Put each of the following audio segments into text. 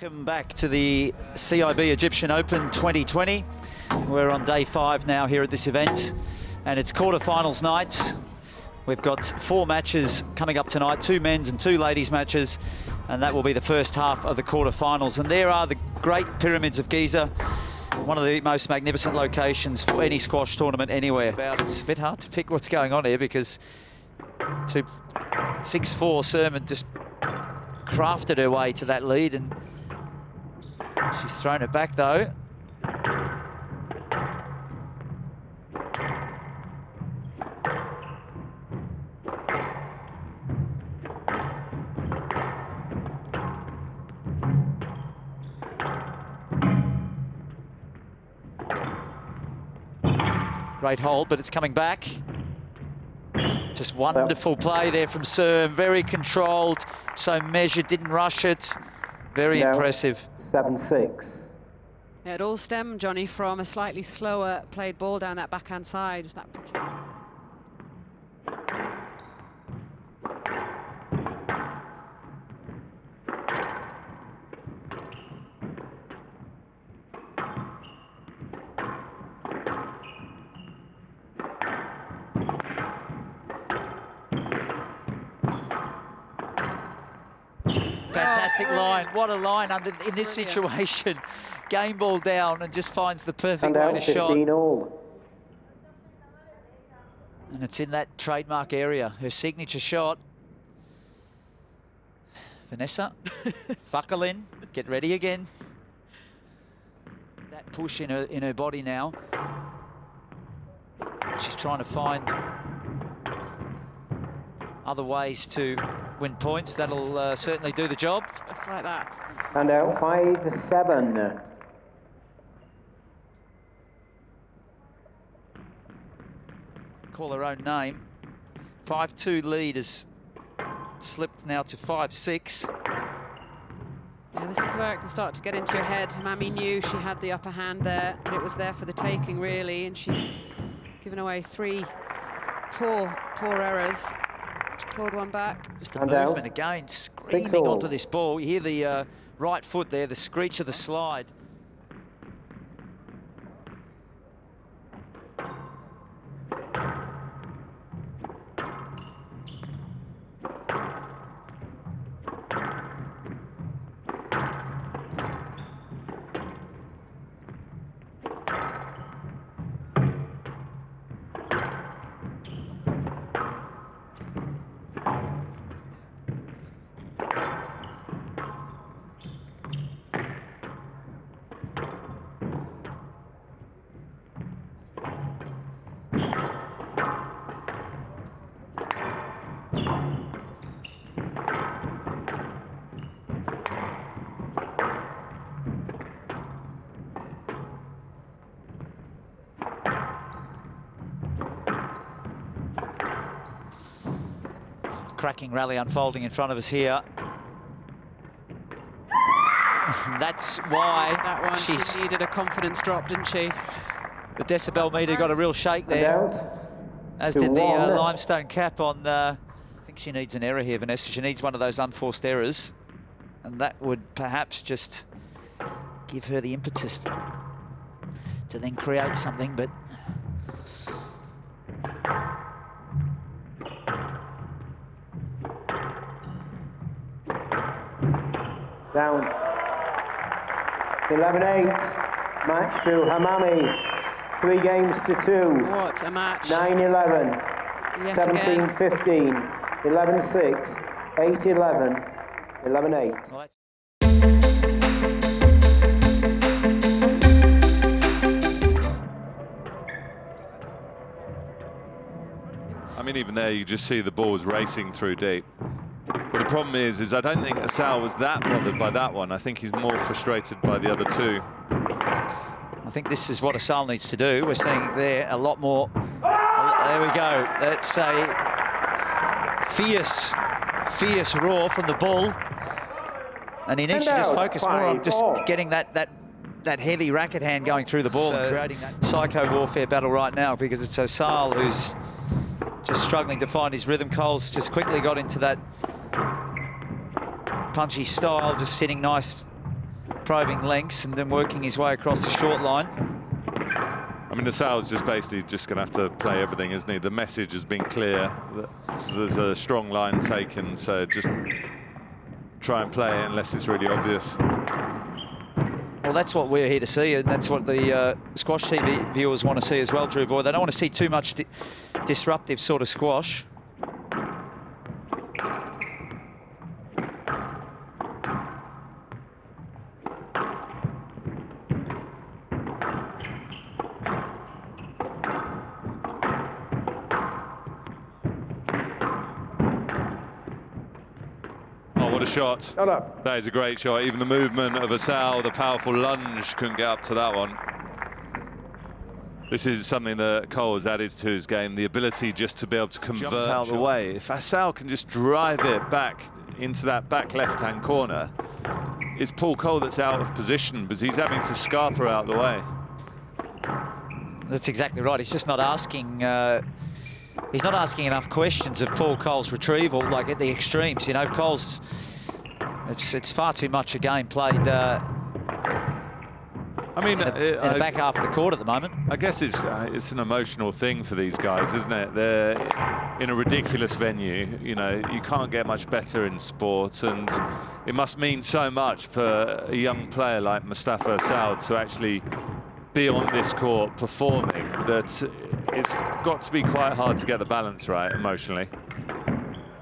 Welcome back to the CIB Egyptian Open 2020. We're on day 5 now here at this event, and it's quarterfinals night. We've got 4 matches coming up tonight, 2 men's and 2 ladies matches, and that will be the first half of the quarterfinals. And there are the Great Pyramids of Giza, one of the most magnificent locations for any squash tournament anywhere. It's a bit hard to pick what's going on here because 6-4 Sermon just crafted her way to that lead, and she's thrown it back though. Great hold, but it's coming back. Just wonderful play there from Serm, very controlled, so measured, didn't rush it. Very impressive. 7-6. Yeah, it all stemmed, Johnny, from a slightly slower played ball down that backhand side. Fantastic line. What a line in this situation. Game ball down and just finds the perfect way to shot. 15 all. And it's in that trademark area. Her signature shot. Vanessa, buckle in, get ready again. That push in her body now. She's trying to find other ways to win points. That'll certainly do the job. Just like that. And out 5-7. Call her own name. 5-2 lead has slipped now to 5-6. Yeah, this is where it can start to get into your head. Mami knew she had the upper hand there, and it was there for the taking, really, and she's given away 3 poor errors. She clawed one back. Just the movement again, screaming onto this ball. You hear the right foot there, the screech of the slide. Cracking rally unfolding in front of us here. That's why that one, she needed a confidence drop, didn't she? The decibel meter got a real shake there, as did the limestone cap on. I think she needs an error here, Vanessa. She needs one of those unforced errors, and that would perhaps just give her the impetus to then create something, but down 11-8. Match to Hamami. 3 games to 2. What a match. 9-11. 17-15. 11-6. 8-11. 11-8. Well, I mean, even there, you just see the balls racing through deep. But the problem is I don't think Asal was that bothered by that one. I think he's more frustrated by the other 2. I think this is what Asal needs to do. We're seeing there a lot more. There we go. That's a fierce roar from the bull. And he needs to just focus more on just getting that heavy racket hand going through the ball and creating that psycho warfare battle right now, because it's Asal who's just struggling to find his rhythm. Cole's just quickly got into that punchy style, just sitting nice probing lengths and then working his way across the short line. I mean, Assal's just basically just going to have to play everything, isn't he? The message has been clear. There's a strong line taken, so just try and play it unless it's really obvious. Well, that's what we're here to see, and that's what the Squash TV viewers want to see as well, Drew Boy. They don't want to see too much disruptive sort of squash. What a shot. Not up. That is a great shot. Even the movement of Assal, the powerful lunge, couldn't get up to that one. This is something that Cole has added to his game, the ability just to be able to convert out of the way. If Assal can just drive it back into that back left-hand corner, it's Paul Cole that's out of position because he's having to scarper out the way. That's exactly right. He's just not asking... he's not asking enough questions of Paul Cole's retrieval, like at the extremes. You know, Cole's... It's far too much a game played I mean, in the back half of the court at the moment. I guess it's an emotional thing for these guys, isn't it? They're in a ridiculous venue. You know, you can't get much better in sport, and it must mean so much for a young player like Mustafa Assal to actually be on this court performing that it's got to be quite hard to get the balance right emotionally.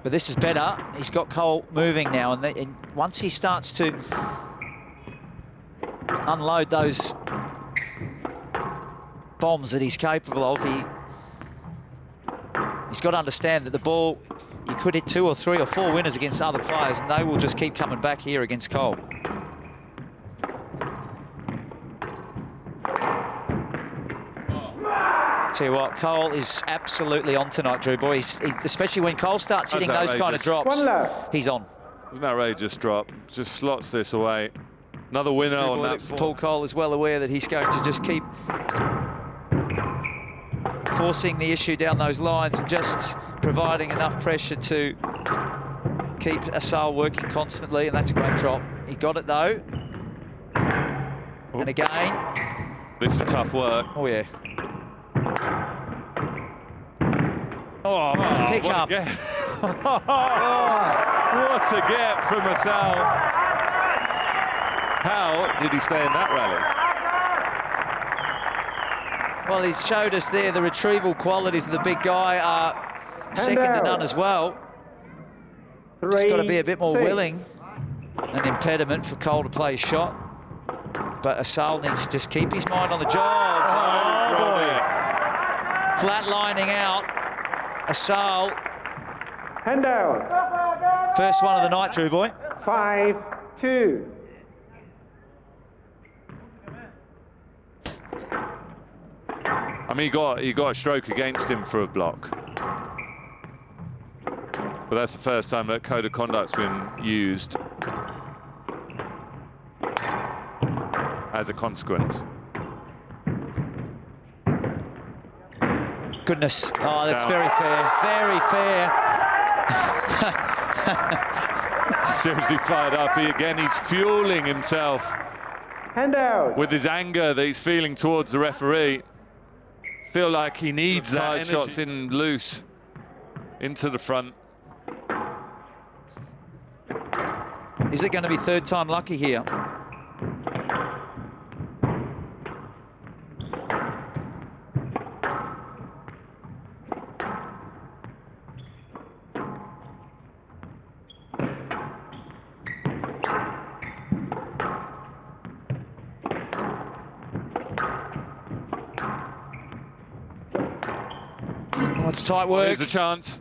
But this is better. He's got Cole moving now, and once he starts to unload those bombs that he's capable of, he's got to understand that the ball, you could hit 2 or 3 or 4 winners against other players, and they will just keep coming back here against Cole. Tell you what, Cole is absolutely on tonight, Drew Boy. Especially when Cole starts hitting those kind of drops, he's on. It's an outrageous drop. Just slots this away. Another winner on that form. Paul Cole is well aware that he's going to just keep forcing the issue down those lines and just providing enough pressure to keep Assal working constantly, and that's a great drop. He got it though. And again. This is tough work. Oh yeah. Oh, pick up. What a get from Assal. How did he stay in that rally? Well, he's showed us there the retrieval qualities of the big guy are second to none as well. He's got to be a bit more willing. An impediment for Cole to play his shot. But Assal needs to just keep his mind on the job. Oh, boy. Flat lining out. Assal. Handout. First one of the night, Drew Boy. 5-2. I mean, he got a stroke against him for a block. But that's the first time that code of conduct's been used as a consequence. Goodness. Oh, that's very fair. Very fair. Seriously fired up. He's fueling himself. Handout. With his anger that he's feeling towards the referee. Feel like he needs that shots in loose into the front. Is it going to be third time lucky here? Oh, it's tight work. Here's a chance.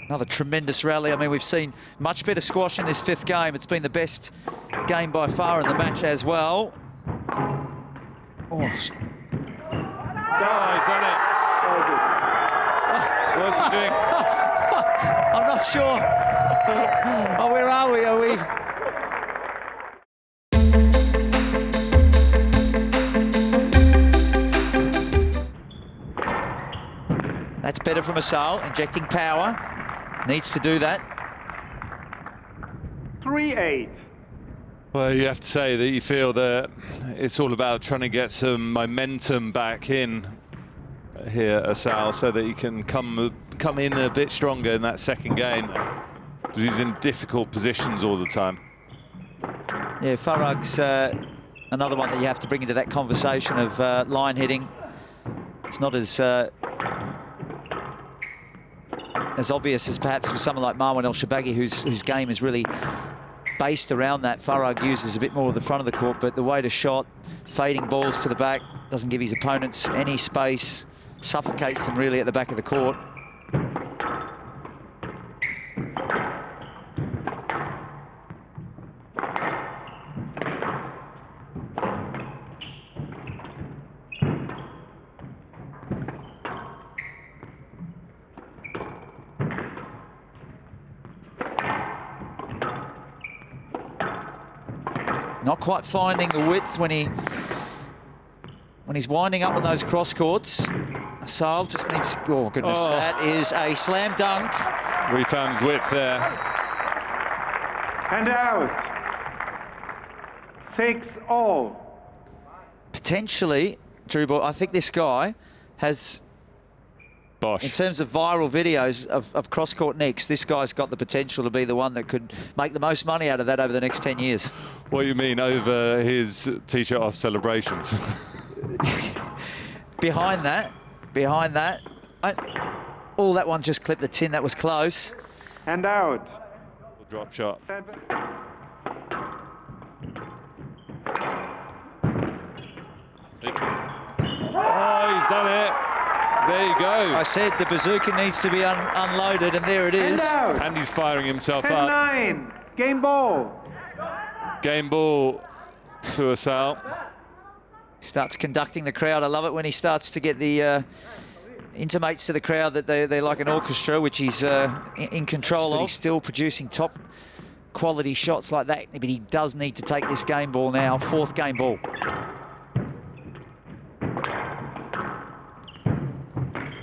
Another tremendous rally. I mean, we've seen much better squash in this 5th game. It's been the best game by far in the match as well. Oh, he's done it. not sure. Oh, where are we? Are we? That's better from Asal, injecting power. Needs to do that. 3-8. Well, you have to say that you feel that it's all about trying to get some momentum back in here, Asal, so that he can come in a bit stronger in that second game, because he's in difficult positions all the time. Yeah, Farag's another one that you have to bring into that conversation of line hitting. It's not as obvious as perhaps with someone like Marwan El-Shabaghi, whose game is really based around that. Farag uses a bit more of the front of the court, but the way to shot, fading balls to the back, doesn't give his opponents any space, suffocates them really at the back of the court. Not quite finding the width when he's winding up on those cross courts. Asal just needs, oh goodness, that is a slam dunk. We found his width there. And out. 6-all. Potentially, Drew, but I think this guy has, Bosh. in terms of viral videos of cross-court nicks, this guy's got the potential to be the one that could make the most money out of that over the next 10 years. What do you mean, over his t-shirt off celebrations? Behind that, oh, that one just clipped the tin. That was close. And out. Drop shot. 7. Oh, he's done it. There you go. I said the bazooka needs to be unloaded, and there it is. And out. And he's firing himself up. 10-9. Game ball. Game ball to Asal. Starts conducting the crowd. I love it when he starts to get the intimates to the crowd that they're like an orchestra, which he's in control of. He's still producing top quality shots like that, but he does need to take this game ball now. 4th game ball.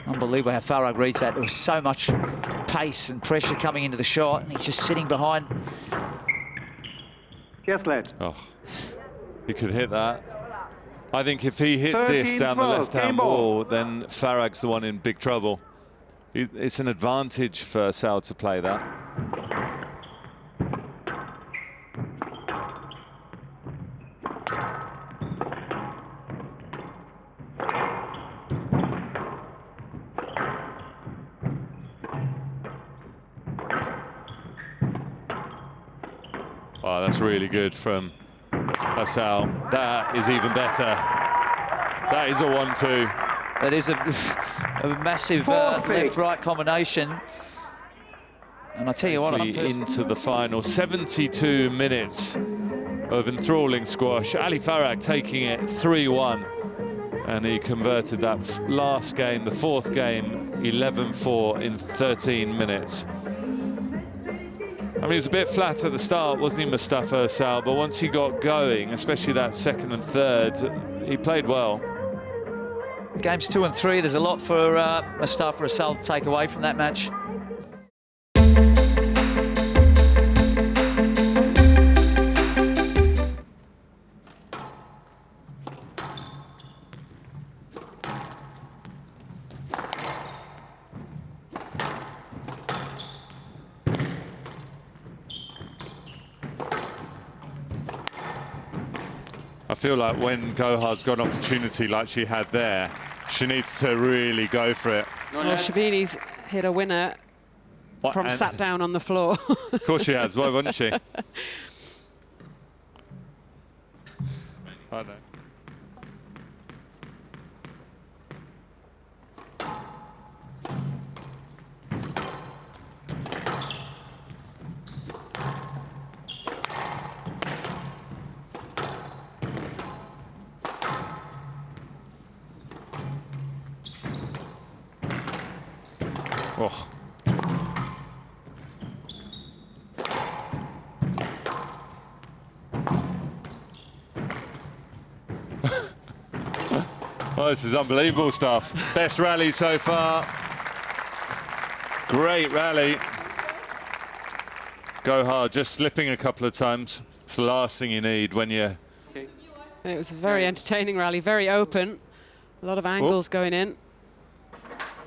Unbelievable how Farag reads that. There was so much pace and pressure coming into the shot, and he's just sitting behind. Yes, lad. Oh, he could hit that. I think if he hits this down the 13-12, left-hand game ball. wall, then Farag's the one in big trouble. It's an advantage for Asal to play that. Oh, that's really good from Asal. That is even better. That is a 1-2. That is a massive left-right combination. And I tell you what, I'm into the final 72 minutes of enthralling squash. Ali Farag taking it 3-1, and he converted that last game, the 4th game, 11-4 in 13 minutes. I mean, he was a bit flat at the start, wasn't he, Mustafa Asal? But once he got going, especially that 2nd and 3rd, he played well. Games 2 and 3, there's a lot for Mustafa Asal to take away from that match. I feel like when Gohar's got an opportunity like she had there, she needs to really go for it. Well, Shabini's hit a winner from sat down on the floor. Of course she has, why wouldn't she? I know. Oh. Oh, this is unbelievable stuff. Best rally so far. Great rally. Go hard, just slipping a couple of times. It's the last thing you need when you're... It was a very entertaining rally, very open. A lot of angles going in.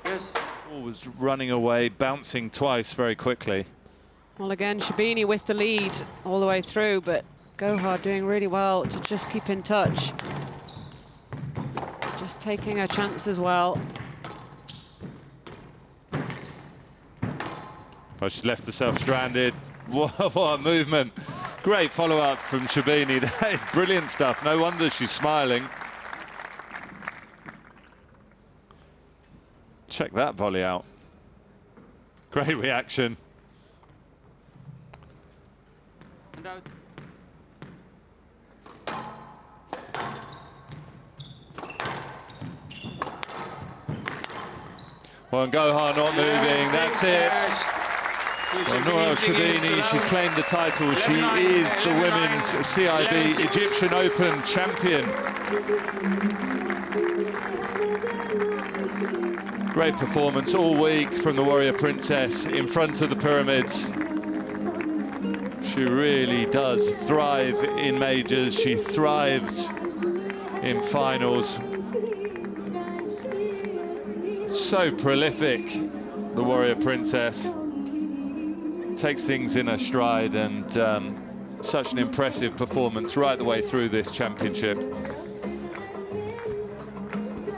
Yes. Was running away, bouncing twice very quickly. Well, again, Shabini with the lead all the way through, but Gohar doing really well to just keep in touch. Just taking her chance as well. Oh, she's left herself stranded. What a movement. Great follow-up from Shabini. That is brilliant stuff. No wonder she's smiling. Check that volley out. Great reaction. And out. Well, and Gohar not moving. That's it. Well, Nour Shabini, she's claimed the title. She is the women's CIB Egyptian Open champion. Great performance all week from the Warrior Princess in front of the pyramids. She really does thrive in majors. She thrives in finals. So prolific, the Warrior Princess. Takes things in her stride, and such an impressive performance right the way through this championship.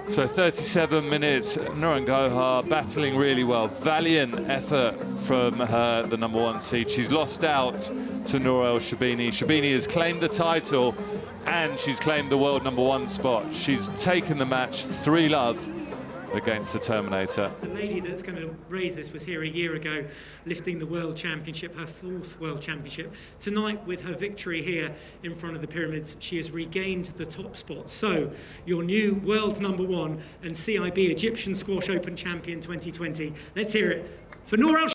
So 37 minutes, Nour Gohar battling really well. Valiant effort from her, the #1 seed. She's lost out to Nour Shabini. Shabini has claimed the title and she's claimed the world #1 spot. She's taken the match 3-love against the Terminator. The lady that's going to raise this was here a year ago, lifting the World Championship, her 4th World Championship. Tonight, with her victory here in front of the pyramids, she has regained the top spot. So, your new world #1 and CIB Egyptian Squash Open Champion 2020. Let's hear it for Nour.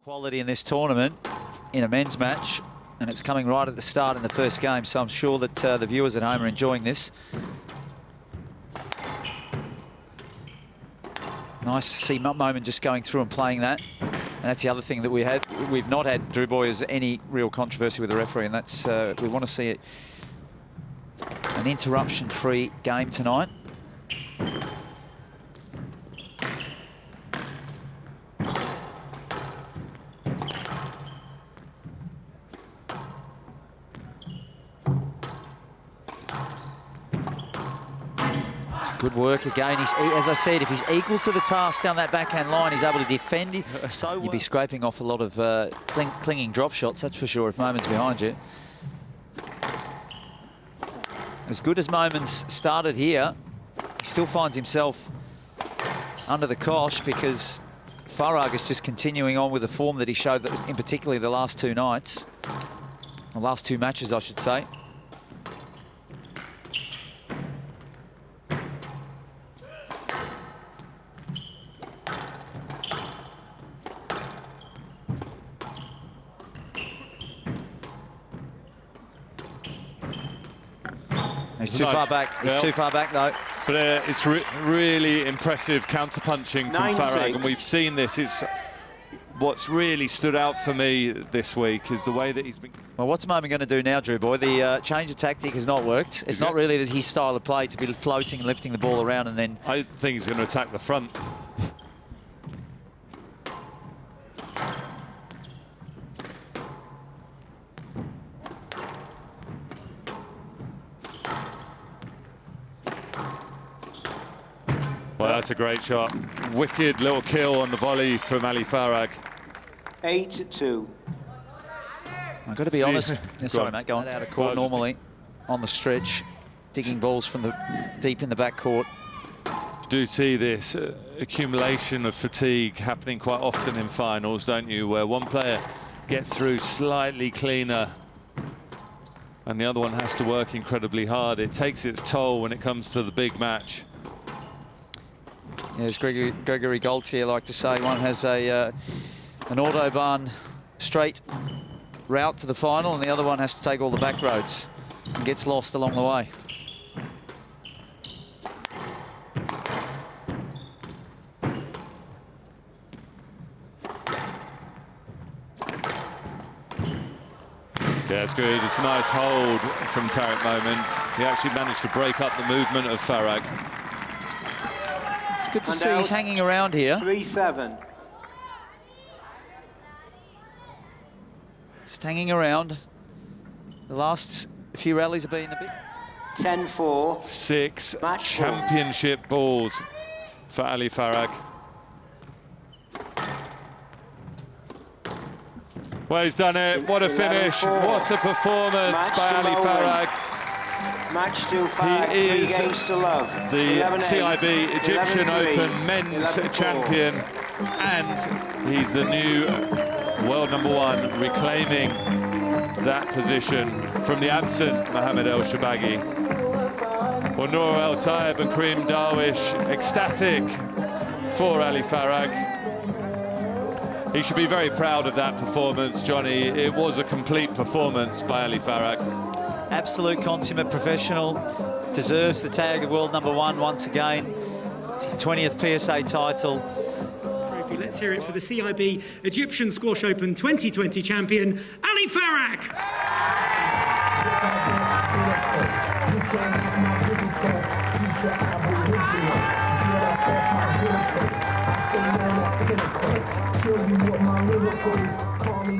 Quality in this tournament in a men's match, and it's coming right at the start in the first game, so I'm sure that the viewers at home are enjoying this. Nice to see Moment just going through and playing that, and that's the other thing that we've not had, Drew Boy, is any real controversy with the referee, and that's we want to see an interruption-free game tonight. Good work again. As I said, if he's equal to the task down that backhand line, he's able to defend it. So you'd be scraping off a lot of clinging drop shots, that's for sure, if Moment's behind you. As good as Moment's started here, he still finds himself under the cosh because Farag is just continuing on with the form that he showed, in particularly the last 2 nights. The last 2 matches, I should say. He's too far back. He's too far back, though. But it's really impressive counter-punching from Farag, and we've seen this. It's what's really stood out for me this week is the way that he's been... Well, what's Moment going to do now, Drew Boy? The change of tactic has not worked. It's not really his style of play to be floating and lifting the ball around and then... I think he's going to attack the front. Well, that's a great shot. Wicked little kill on the volley from Ali Farag. 8-2. I've got to be honest. Sorry, Matt, going out of court normally on the stretch, digging balls from the deep in the back court. do see this accumulation of fatigue happening quite often in finals, don't you, where one player gets through slightly cleaner and the other one has to work incredibly hard. It takes its toll when it comes to the big match. Yeah, as Gregory Gaultier like to say, one has an autobahn straight route to the final and the other one has to take all the back roads and gets lost along the way. Yeah, it's good. It's a nice hold from Tarek Momin. He actually managed to break up the movement of Farag. It's good to see he's hanging around here. 3-7. Just hanging around. The last few rallies have been a bit... 10-4. 6 Match championship balls for Ali Farag. Well, he's done it. What a finish. 11-4. What a performance Match by to Ali Momin. Farag. Match to Farag. He 3 is games to love. The 11-8, CIB Egyptian 11-3, Open men's 11-4. champion, and he's the new world #1, reclaiming that position from the absent Mohamed El Shabagi. Well, Noor El Tayeb and Kareem Darwish ecstatic for Ali Farag. He should be very proud of that performance, Johnny. It was a complete performance by Ali Farag. Absolute consummate professional. Deserves the tag of world #1 once again. It's his 20th PSA title. Let's hear it for the CIB Egyptian Squash Open 2020 champion, Ali Farag. Show you what my lyrical is. Call me